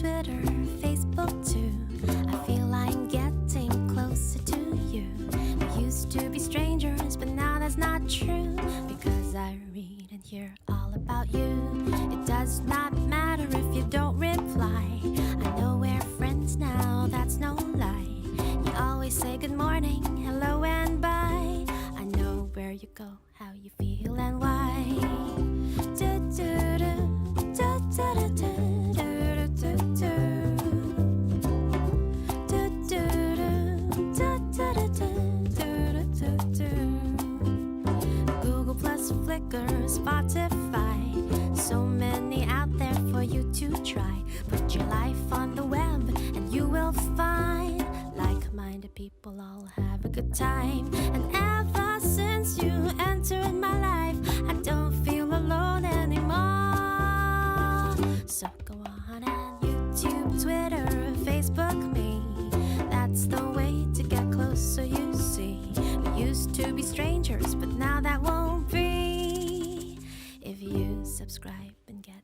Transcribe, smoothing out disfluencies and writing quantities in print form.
Twitter, Facebook too. I feel I'm getting closer to you. We used to be strangers, but now that's not true, because I read and hear all about you. It does not matter if you don't reply. I know we're friends now, that's no lie. You always say good morning, hello and bye. I know where you go, how you feel and why. Google plus Flickr, Spotify, so many out there for you to try. Put your life on the web and you will find like-minded people all have a good time. And ever since you entered my life, I don't feel alone anymore. So go on and YouTube, Twitter, Facebook me. That's the way to get closer, you see. We used to be strangers, but now that won't be. If you subscribe and get